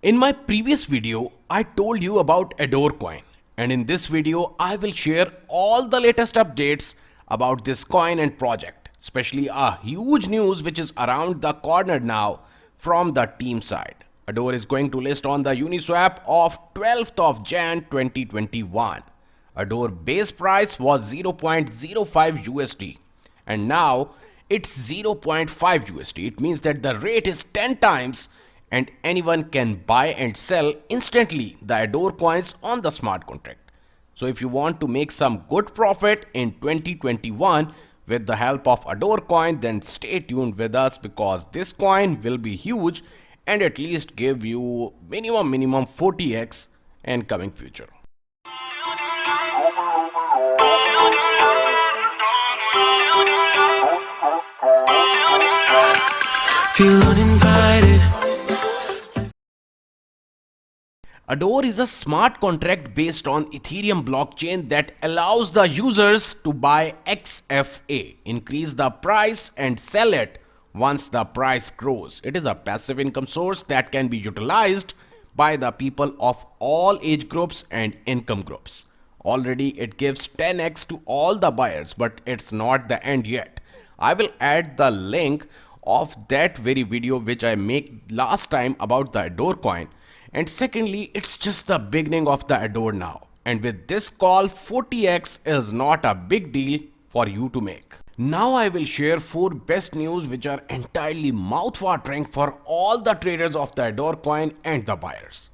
In my previous video, I told you about Adore coin, and in this video, I will share all the latest updates about this coin and project, especially a huge news which is around the corner now from the team side. Adore is going to list on the Uniswap of 12th of Jan 2021. Adore base price was 0.05 USD and now it's 0.5 USD. It means that the rate is 10 times and anyone can buy and sell instantly the Adore coins on the smart contract. So if you want to make some good profit in 2021 with the help of Adore coin, then stay tuned with us because this coin will be huge and at least give you minimum 40x in coming future. Feel uninvited. Adore is a smart contract based on Ethereum blockchain that allows the users to buy XFA, increase the price and sell it once the price grows. It is a passive income source that can be utilized by the people of all age groups and income groups. Already it gives 10x to all the buyers, but it's not the end yet. I will add the link of that very video which I made last time about the Adore coin. And secondly, it's just the beginning of the Adore now. And with this call, 40x is not a big deal for you to make. Now I will share 4 best news which are entirely mouth-watering for all the traders of the Adore coin and the buyers.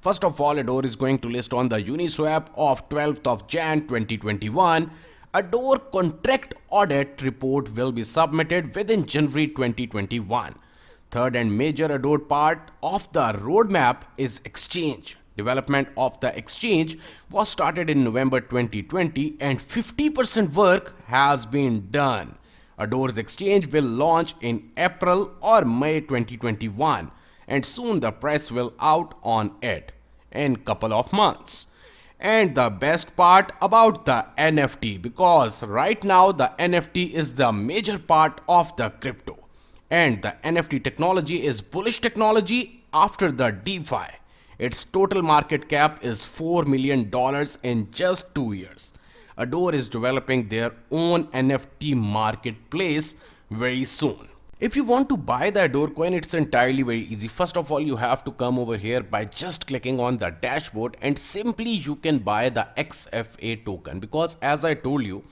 First of all, Adore is going to list on the Uniswap of 12th of Jan 2021. Adore contract audit report will be submitted within January 2021. Third and major Adore part of the roadmap is exchange. Development of the exchange was started in November 2020 and 50% work has been done. Adore's exchange will launch in April or May 2021 and soon the press will out on it in couple of months. And the best part about the NFT, because right now the NFT is the major part of the crypto. And the NFT technology is bullish technology after the DeFi. Its total market cap is $4 million in just 2 years. Adore is developing their own NFT marketplace very soon. If you want to buy the Adore coin, it's entirely very easy. First of all, you have to come over here by just clicking on the dashboard and simply you can buy the XFA token, because as I told you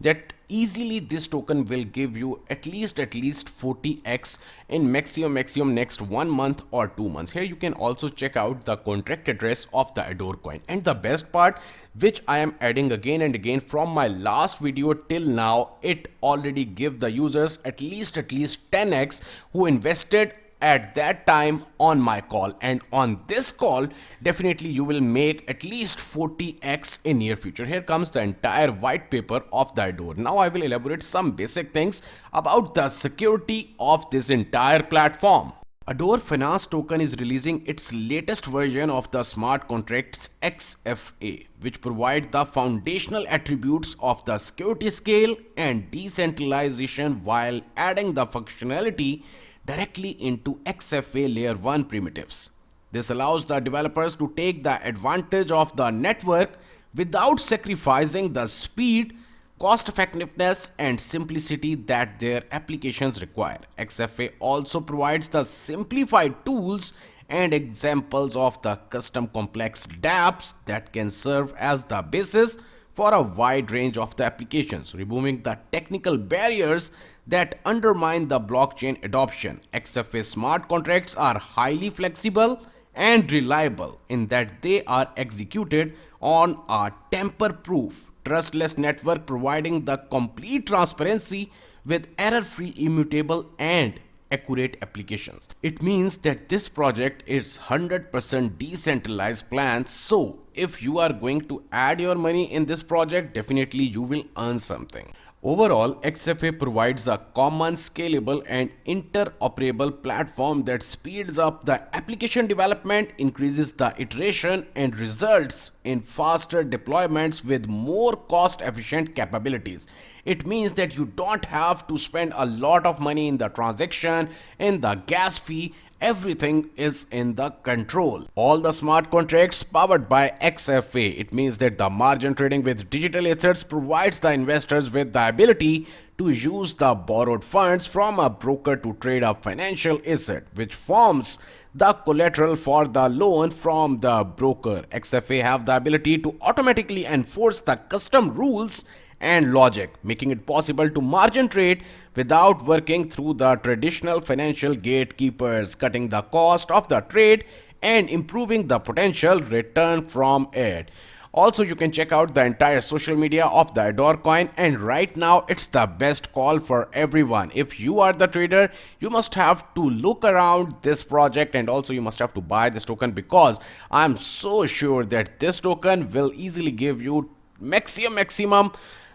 that easily this token will give you at least 40x in maximum next 1 month or 2 months. Here you can also check out the contract address of the Adore coin. And the best part, which I am adding again and again from my last video till now, it already give the users at least 10x who invested at that time on my call, and on this call definitely you will make at least 40x in near future. Here comes the entire white paper of the Adore. Now I will elaborate some basic things about the security of this entire platform. Adore Finance token is releasing its latest version of the smart contracts XFA, which provide the foundational attributes of the security scale and decentralization while adding the functionality directly into XFA layer 1 primitives. This allows the developers to take the advantage of the network without sacrificing the speed, cost effectiveness and simplicity that their applications require. XFA also provides the simplified tools and examples of the custom complex dApps that can serve as the basis for a wide range of the applications, removing the technical barriers that undermine the blockchain adoption. XFA smart contracts are highly flexible and reliable in that they are executed on a tamper-proof, trustless network, providing the complete transparency with error-free, immutable and accurate applications. It means that this project is 100% decentralized plan. So if you are going to add your money in this project, definitely you will earn something. Overall, XFA provides a common, scalable and interoperable platform that speeds up the application development, increases the iteration and results in faster deployments with more cost-efficient capabilities. It means that you don't have to spend a lot of money in the transaction, in the gas fee everything is in the control. All the smart contracts powered by XFA. It means that the margin trading with digital assets provides the investors with the ability to use the borrowed funds from a broker to trade a financial asset, which forms the collateral for the loan from the broker. XFA have the ability to automatically enforce the custom rules and logic, making it possible to margin trade without working through the traditional financial gatekeepers, cutting the cost of the trade and improving the potential return from it. Also, you can check out the entire social media of the Adore coin, and right now it's the best call for everyone. If you are the trader, you must have to look around this project, and also you must have to buy this token, because I'm so sure that this token will easily give you maximum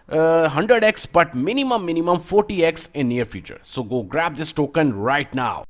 100x, but minimum 40x in near future. So go grab this token right now.